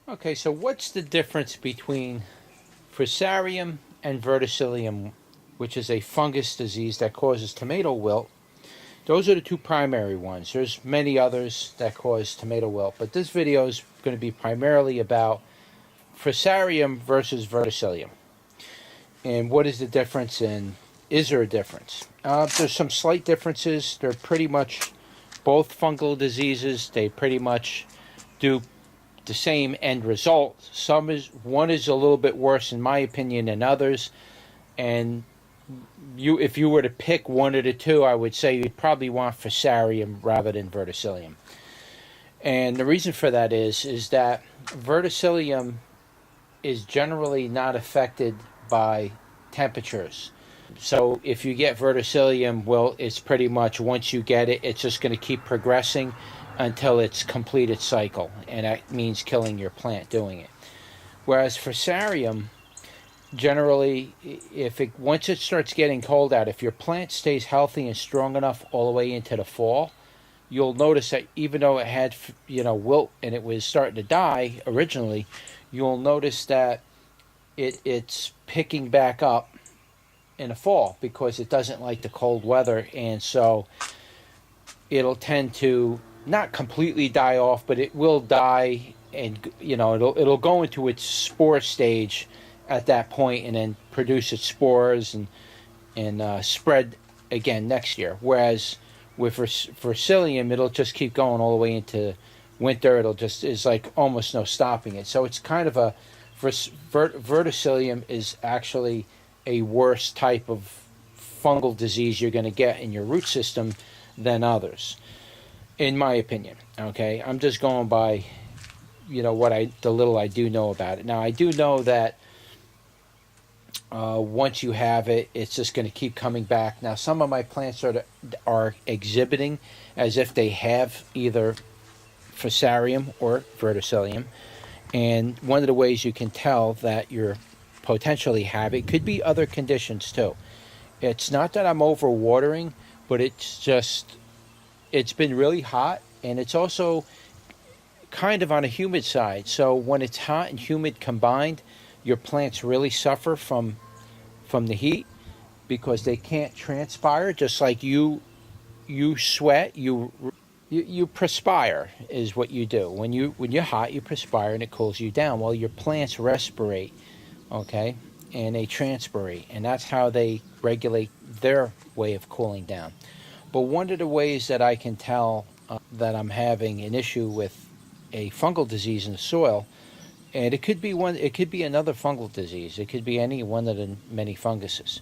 Okay, so what's the difference between Fusarium and Vertisillium, which is a fungus disease that causes tomato wilt? Those are the two primary ones. There's many others that cause tomato wilt, but this video is going to be primarily about Fusarium versus Vertisillium. And what is the difference, and is there a difference? There's some slight differences. They're pretty much both fungal diseases. They pretty much do the same end result. One is a little bit worse in my opinion than others, and if you were to pick one of the two, I would say you'd probably want Fusarium rather than Vertisillium. And the reason for that is that Vertisillium is generally not affected by temperatures. So if you get Vertisillium, well, it's pretty much once you get it, it's just going to keep progressing until it's completed cycle, and that means killing your plant doing it. Whereas Fusarium, generally, once it starts getting cold out, if your plant stays healthy and strong enough all the way into the fall, you'll notice that even though it had wilt and it was starting to die originally, you'll notice that it's picking back up in the fall because it doesn't like the cold weather, and so it'll tend to not completely die off, but it will die, and it'll go into its spore stage at that point, and then produce its spores and spread again next year. Whereas with Vertisillium, it'll just keep going all the way into winter. It's like almost no stopping it. So it's kind of a Vertisillium is actually a worse type of fungal disease you're going to get in your root system than others, in my opinion. Okay, I'm just going by the little I do know about it. Now I do know that once you have it, it's just going to keep coming back. Now some of my plants are exhibiting as if they have either Fusarium or Vertisillium, and one of the ways you can tell that you're potentially have it could be other conditions too. It's not that I'm overwatering, but it's been really hot, and it's also kind of on a humid side. So when it's hot and humid combined, your plants really suffer from the heat because they can't transpire. Just like you sweat, you perspire is what you do. When you're hot, you perspire and it cools you down. Well, your plants respirate, okay, and they transpirate, and that's how they regulate their way of cooling down. But one of the ways that I can tell that I'm having an issue with a fungal disease in the soil, and it could be another fungal disease. It could be any one of the many funguses.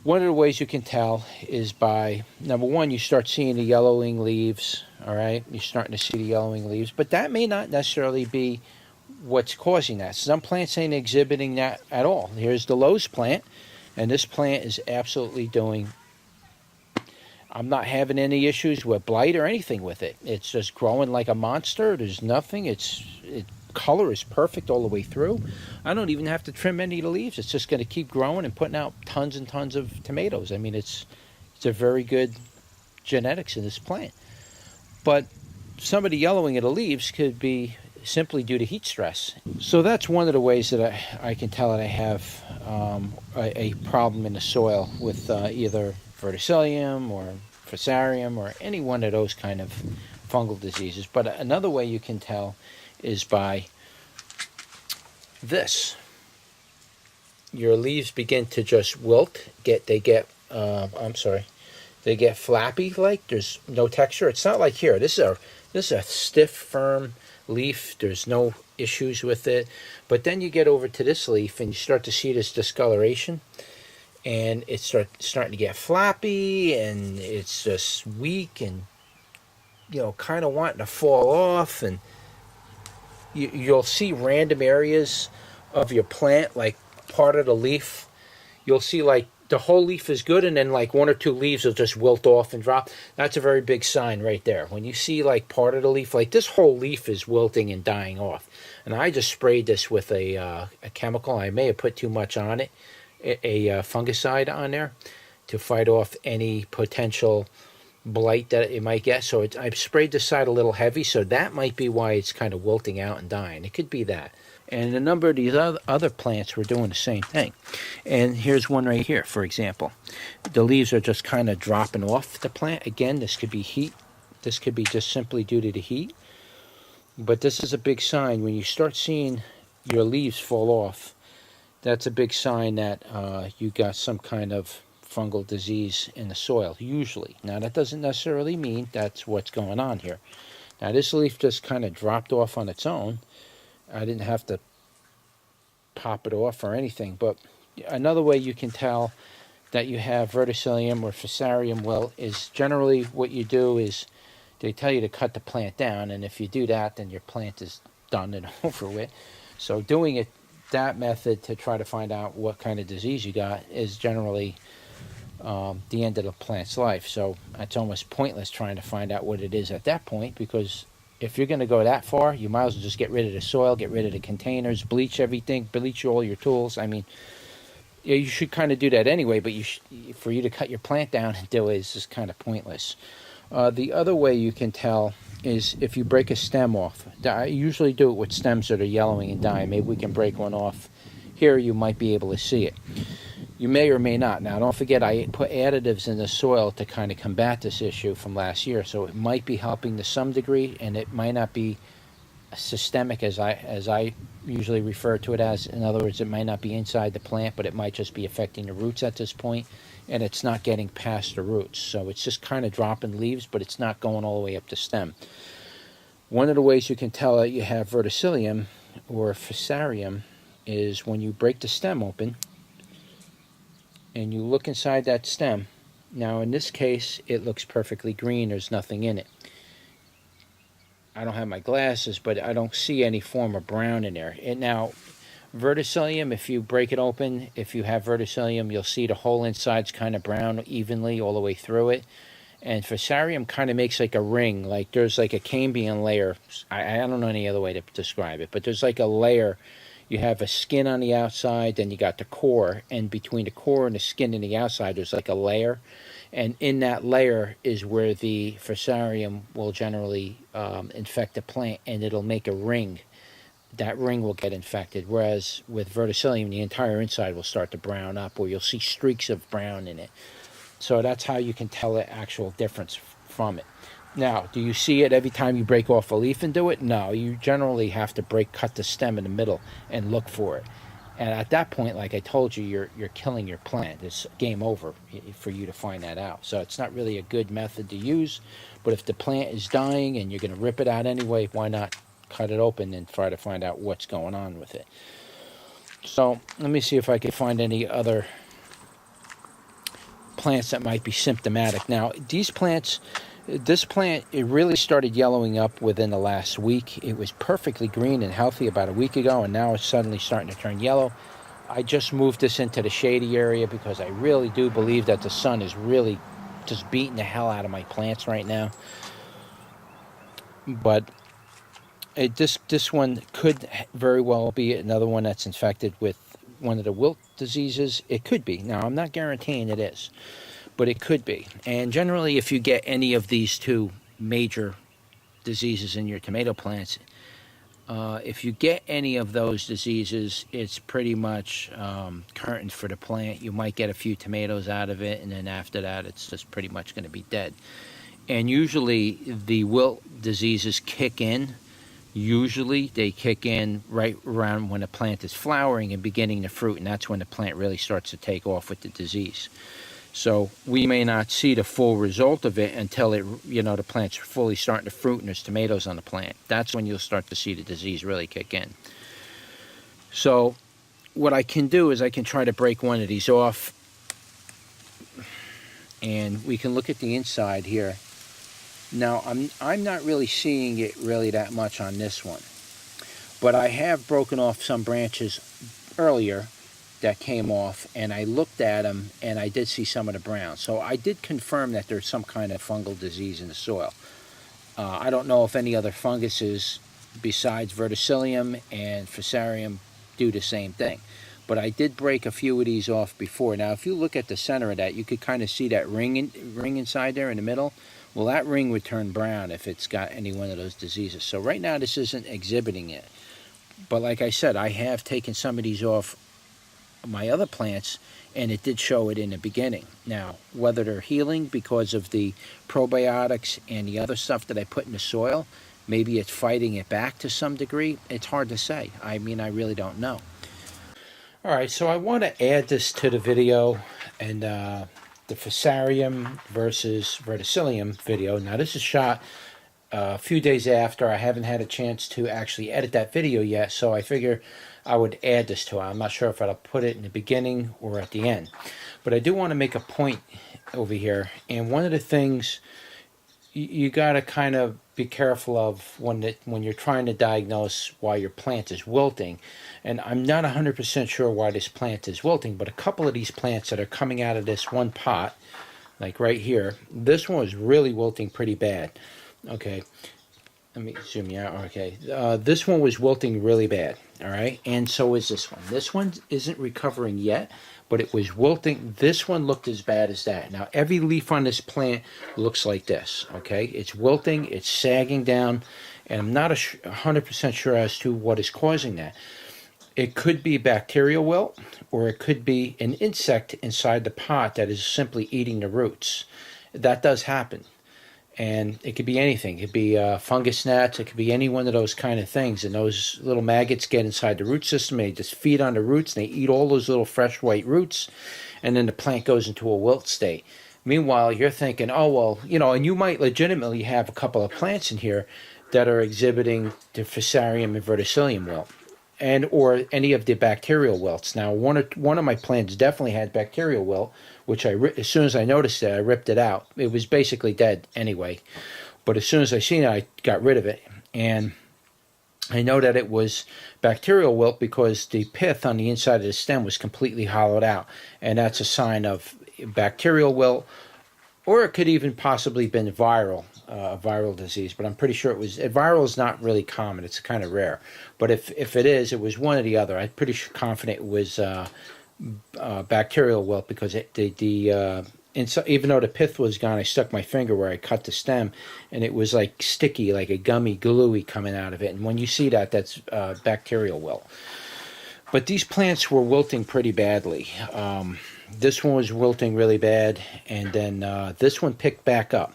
One of the ways you can tell is by, number one, you start seeing the yellowing leaves, all right? You're starting to see the yellowing leaves, but that may not necessarily be what's causing that. Some plants ain't exhibiting that at all. Here's the Lowe's plant, and this plant is absolutely doing, I'm not having any issues with blight or anything with it. It's just growing like a monster. There's nothing. Color is perfect all the way through. I don't even have to trim any of the leaves. It's just going to keep growing and putting out tons and tons of tomatoes. I mean, it's a very good genetics in this plant. But some of the yellowing of the leaves could be simply due to heat stress. So that's one of the ways that I can tell that I have a problem in the soil with either Vertisillium or Fusarium or any one of those kind of fungal diseases. But another way you can tell is by this. Your leaves begin to just wilt. They get flappy, like there's no texture. It's not like here. This is a stiff, firm leaf. There's no issues with it. But then you get over to this leaf and you start to see this discoloration, and it's starting to get flappy, and it's just weak and kind of wanting to fall off, and you'll see random areas of your plant, like part of the leaf. You'll see like the whole leaf is good, and then like one or two leaves will just wilt off and drop. That's a very big sign right there. When you see like part of the leaf, like this whole leaf is wilting and dying off. And I just sprayed this with a chemical. I may have put too much on it, a fungicide on there to fight off any potential blight that it might get. So I've sprayed the side a little heavy, so that might be why it's kind of wilting out and dying. It could be that. And a number of these other plants were doing the same thing. And here's one right here, for example. The leaves are just kind of dropping off the plant. Again, this could be heat. This could be just simply due to the heat. But this is a big sign. When you start seeing your leaves fall off, that's a big sign that you got some kind of fungal disease in the soil, usually. Now, that doesn't necessarily mean that's what's going on here. Now, this leaf just kind of dropped off on its own. I didn't have to pop it off or anything. But another way you can tell that you have Vertisillium or Fusarium wilt is generally what you do is they tell you to cut the plant down, and if you do that, then your plant is done and over with. So doing it that method to try to find out what kind of disease you got is generally the end of the plant's life. So it's almost pointless trying to find out what it is at that point, because if you're going to go that far, you might as well just get rid of the soil, get rid of the containers, bleach everything, bleach all your tools. I mean, yeah, you should kind of do that anyway, but for you to cut your plant down and do it is just kind of pointless. The other way you can tell is if you break a stem off. I usually do it with stems that are yellowing and dying. Maybe we can break one off. Here you might be able to see it. You may or may not. Now, don't forget, I put additives in the soil to kind of combat this issue from last year, so it might be helping to some degree, and it might not be systemic as I usually refer to it as. In other words, it might not be inside the plant, but it might just be affecting the roots at this point, and it's not getting past the roots. So it's just kind of dropping leaves, but it's not going all the way up the stem. One of the ways you can tell that you have Vertisillium or Fusarium is when you break the stem open and you look inside that stem. Now, in this case, it looks perfectly green. There's nothing in it. I don't have my glasses, but I don't see any form of brown in there. Now, Vertisillium, if you break it open, if you have Vertisillium, you'll see the whole inside's kind of brown evenly all the way through it. And Fusarium kind of makes like a ring, like there's like a Cambium layer. I don't know any other way to describe it, but there's like a layer. You have a skin on the outside, then you got the core, and between the core and the skin and the outside, there's like a layer. And in that layer is where the Fusarium will generally infect the plant, and it'll make a ring. That ring will get infected, whereas with Vertisillium, the entire inside will start to brown up, or you'll see streaks of brown in it. So that's how you can tell the actual difference from it. Now, do you see it every time you break off a leaf and do it? No, you generally have to cut the stem in the middle and look for it. And at that point, like I told you, you're killing your plant. It's game over for you to find that out. So it's not really a good method to use. But if the plant is dying and you're going to rip it out anyway, why not cut it open and try to find out what's going on with it? So let me see if I can find any other plants that might be symptomatic. Now, these plants, this plant, it really started yellowing up within the last week. It was perfectly green and healthy about a week ago, and now it's suddenly starting to turn yellow. I just moved this into the shady area because I really do believe that the sun is really just beating the hell out of my plants right now. But this one could very well be another one that's infected with one of the wilt diseases. It could be. Now, I'm not guaranteeing it is, but it could be. And generally, if you get any of these two major diseases in your tomato plants, if you get any of those diseases, it's pretty much curtains for the plant. You might get a few tomatoes out of it, and then after that, it's just pretty much going to be dead. And usually, the wilt diseases kick in. Usually, they kick in right around when the plant is flowering and beginning to fruit, and that's when the plant really starts to take off with the disease. So we may not see the full result of it until the plant's fully starting to fruit and there's tomatoes on the plant. That's when you'll start to see the disease really kick in. So what I can do is I can try to break one of these off, and we can look at the inside here. Now, I'm not really seeing it really that much on this one, but I have broken off some branches earlier that came off, and I looked at them, and I did see some of the brown. So I did confirm that there's some kind of fungal disease in the soil. I don't know if any other funguses besides Vertisillium and Fusarium do the same thing, but I did break a few of these off before. Now, if you look at the center of that, you could kind of see that ring inside there in the middle. Well, that ring would turn brown if it's got any one of those diseases. So right now this isn't exhibiting it. But like I said, I have taken some of these off my other plants, and it did show it in the beginning. Now, whether they're healing because of the probiotics and the other stuff that I put in the soil, maybe it's fighting it back to some degree, it's hard to say. I mean, I really don't know. All right, so I want to add this to the video, and the Fusarium versus Vertisillium video. Now, this is shot a few days after. I haven't had a chance to actually edit that video yet, so I figure I would add this to it. I'm not sure if I'll put it in the beginning or at the end. But I do want to make a point over here, and one of the things you got to kind of be careful of when you're trying to diagnose why your plant is wilting. And I'm not 100% sure why this plant is wilting, but a couple of these plants that are coming out of this one pot, like right here, this one was really wilting pretty bad. Okay, let me zoom you out. Okay, this one was wilting really bad, all right? And so is this one. This one isn't recovering yet, but it was wilting. This one looked as bad as that. Now, every leaf on this plant looks like this, okay? It's wilting, it's sagging down, and I'm not 100% sure as to what is causing that. It could be bacterial wilt, or it could be an insect inside the pot that is simply eating the roots. That does happen. And it could be anything. It could be fungus gnats. It could be any one of those kind of things. And those little maggots get inside the root system. They just feed on the roots. And they eat all those little fresh white roots. And then the plant goes into a wilt state. Meanwhile, you're thinking, oh, well, you know, and you might legitimately have a couple of plants in here that are exhibiting the Fusarium and Vertisillium wilt, and or any of the bacterial wilts. Now, one of my plants definitely had bacterial wilt, which as soon as I noticed it, I ripped it out. It was basically dead anyway, but as soon as I seen it, I got rid of it. And I know that it was bacterial wilt because the pith on the inside of the stem was completely hollowed out, and that's a sign of bacterial wilt, or it could even possibly been viral disease, but I'm pretty sure it was. Viral is not really common; it's kind of rare. But if it is, it was one or the other. I'm pretty confident it was bacterial wilt because even though the pith was gone, I stuck my finger where I cut the stem, and it was like sticky, like a gummy, gluey coming out of it. And when you see that, that's bacterial wilt. But these plants were wilting pretty badly. This one was wilting really bad, and then this one picked back up.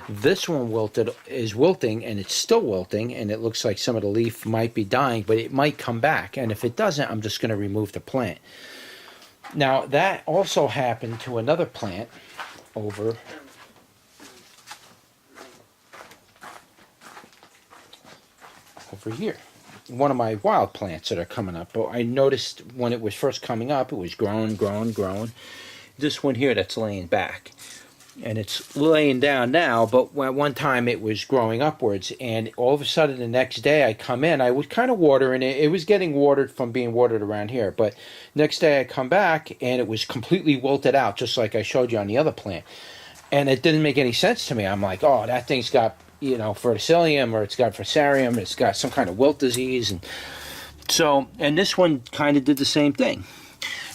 This one is wilting, and it's still wilting, and it looks like some of the leaf might be dying, but it might come back. And if it doesn't, I'm just going to remove the plant. Now, that also happened to another plant over here. One of my wild plants that are coming up. But I noticed when it was first coming up, it was growing. This one here that's laying back. And it's laying down now, but at one time it was growing upwards. And all of a sudden the next day I come in, I was kind of watering it. It was getting watered from being watered around here. But next day I come back and it was completely wilted out, just like I showed you on the other plant. And it didn't make any sense to me. I'm like, oh, that thing's got, you know, Vertisillium, or it's got Fusarium, it's got some kind of wilt disease. And this one kind of did the same thing.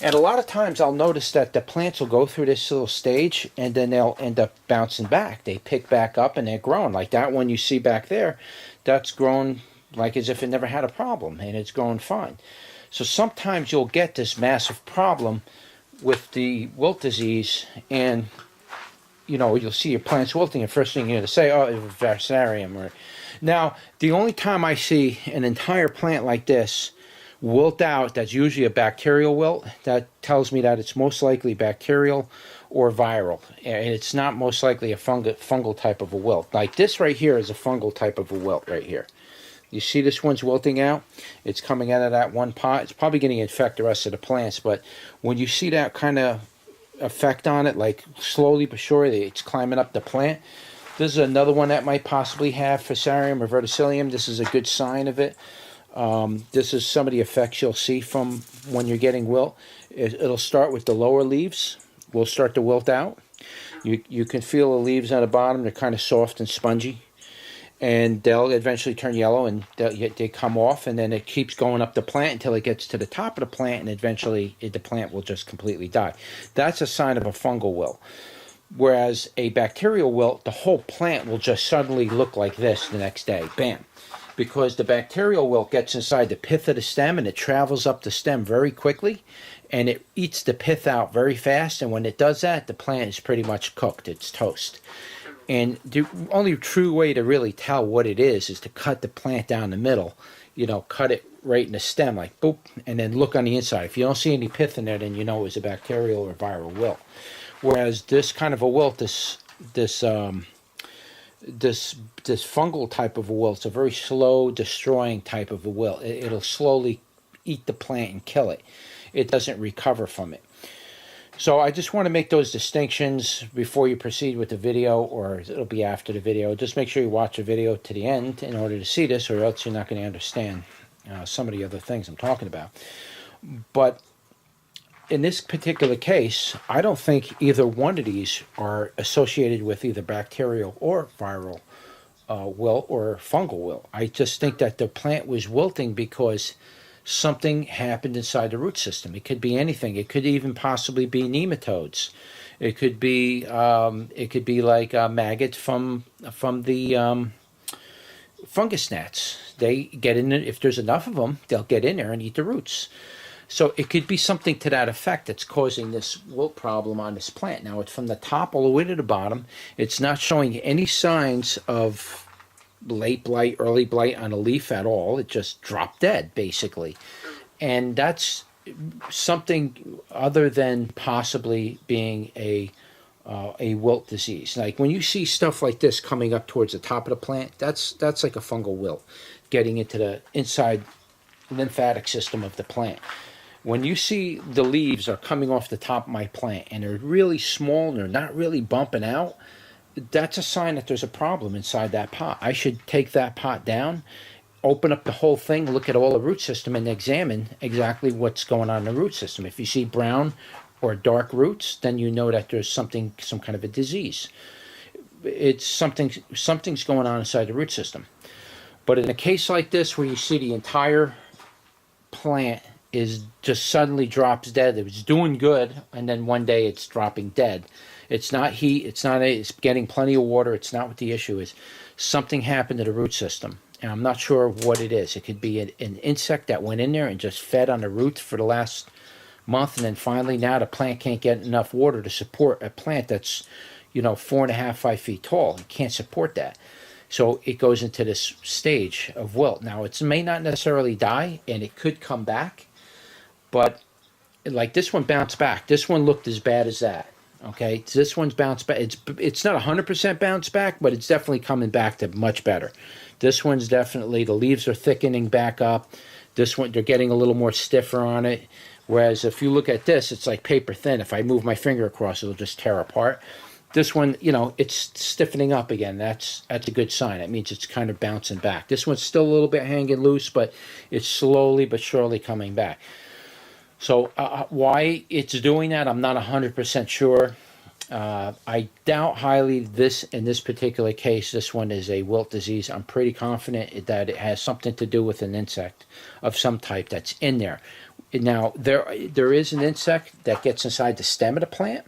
And a lot of times I'll notice that the plants will go through this little stage and then they'll end up bouncing back. They pick back up and they're growing. Like that one you see back there, that's grown like as if it never had a problem, and it's growing fine. So sometimes you'll get this massive problem with the wilt disease, and you know, you'll see your plants wilting, and first thing you're going to say, oh, it's Fusarium. Now, the only time I see an entire plant like this wilt out, that's usually a bacterial wilt. That tells me that it's most likely bacterial or viral, and it's not most likely a fungal type of a wilt. Like this right here is a fungal type of a wilt right here. You see this one's wilting out? It's coming out of that one pot. It's probably going to infect the rest of the plants, but when you see that kind of effect on it, like slowly but surely it's climbing up the plant, this is another one that might possibly have Fusarium or Vertisillium. This is a good sign of it. This is some of the effects you'll see from when you're getting wilt. It'll start with the lower leaves. Will start to wilt out. You can feel the leaves on the bottom. They're kind of soft and spongy. And they'll eventually turn yellow, and they come off. And then it keeps going up the plant until it gets to the top of the plant, and eventually the plant will just completely die. That's a sign of a fungal wilt. Whereas a bacterial wilt, the whole plant will just suddenly look like this the next day. Bam. Because the bacterial wilt gets inside the pith of the stem and it travels up the stem very quickly and it eats the pith out very fast. And when it does that, the plant is pretty much cooked. It's toast. And the only true way to really tell what it is to cut the plant down the middle. You know, cut it right in the stem, like boop, and then look on the inside. If you don't see any pith in there, then you know it was a bacterial or viral wilt. Whereas this kind of a wilt, this fungal type of a wilt, it's a very slow destroying type of a wilt. It'll slowly eat the plant and kill it. It doesn't recover from it. So I just want to make those distinctions before you proceed with the video, or it'll be after the video. Just make sure you watch the video to the end in order to see this, or else you're not going to understand some of the other things I'm talking about. But in this particular case, I don't think either one of these are associated with either bacterial or viral wilt or fungal wilt. I just think that the plant was wilting because something happened inside the root system. It could be anything. It could even possibly be nematodes. It could be like maggots from the fungus gnats. They get in there. If there's enough of them, they'll get in there and eat the roots. So it could be something to that effect that's causing this wilt problem on this plant. Now it's from the top all the way to the bottom. It's not showing any signs of late blight, early blight on a leaf at all. It just dropped dead, basically. And that's something other than possibly being a wilt disease. Like when you see stuff like this coming up towards the top of the plant, that's like a fungal wilt getting into the inside lymphatic system of the plant. When you see the leaves are coming off the top of my plant and they're really small and they're not really bumping out, that's a sign that there's a problem inside that pot. I should take that pot down, open up the whole thing, look at all the root system, and examine exactly what's going on in the root system. If you see brown or dark roots, then you know that there's some kind of a disease. It's something's going on inside the root system. But in a case like this, where you see the entire plant is just suddenly drops dead, it was doing good, and then one day it's dropping dead. It's not heat, it's getting plenty of water, it's not what the issue is. Something happened to the root system, and I'm not sure what it is. It could be an insect that went in there and just fed on the roots for the last month, and then finally now the plant can't get enough water to support a plant that's, 4.5, 5 feet tall. It can't support that. So it goes into this stage of wilt. Now, it may not necessarily die, and it could come back, but like this one bounced back. This one looked as bad as that. Okay, this one's bounced back. It's not 100% bounced back, but it's definitely coming back to much better. This one's definitely, the leaves are thickening back up. This one, they're getting a little more stiffer on it. Whereas if you look at this, it's like paper thin. If I move my finger across, it'll just tear apart. This one, it's stiffening up again. That's a good sign. That means it's kind of bouncing back. This one's still a little bit hanging loose, but it's slowly but surely coming back. So why it's doing that, I'm not 100% sure. I doubt highly in this particular case, this one is a wilt disease. I'm pretty confident that it has something to do with an insect of some type that's in there. Now, there is an insect that gets inside the stem of the plant,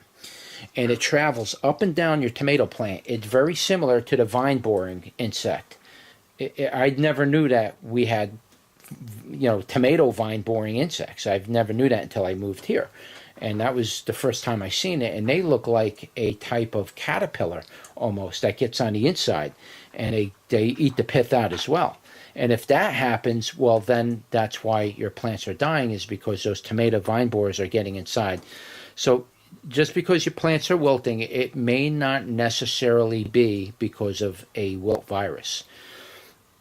and it travels up and down your tomato plant. It's very similar to the vine-boring insect. I never knew that we had tomato vine boring insects. I've never knew that until I moved here. And that was the first time I seen it. And they look like a type of caterpillar almost that gets on the inside. And they eat the pith out as well. And if that happens, well, then that's why your plants are dying, is because those tomato vine borers are getting inside. So just because your plants are wilting, it may not necessarily be because of a wilt virus.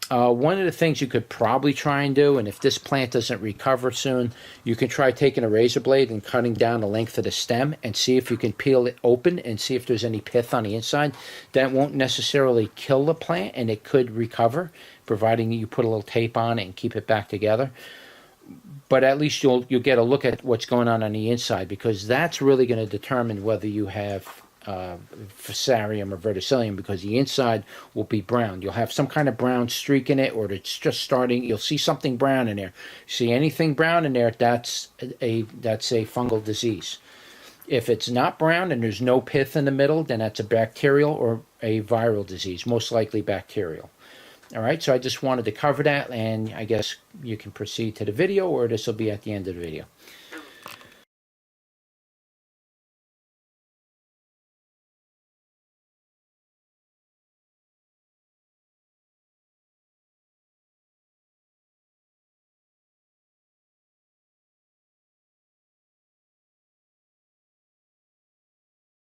One of the things you could probably try and do, and if this plant doesn't recover soon, you can try taking a razor blade and cutting down the length of the stem and see if you can peel it open and see if there's any pith on the inside. That won't necessarily kill the plant, and it could recover, providing you put a little tape on it and keep it back together. But at least you'll get a look at what's going on the inside, because that's really going to determine whether you have Fusarium or Vertisillium, because the inside will be brown. You'll have some kind of brown streak in it, or it's just starting. You'll see something brown in there. See anything brown in there, that's a fungal disease. If it's not brown and there's no pith in the middle, then that's a bacterial or a viral disease, most likely bacterial. All right, so I just wanted to cover that, and I guess you can proceed to the video, or this will be at the end of the video.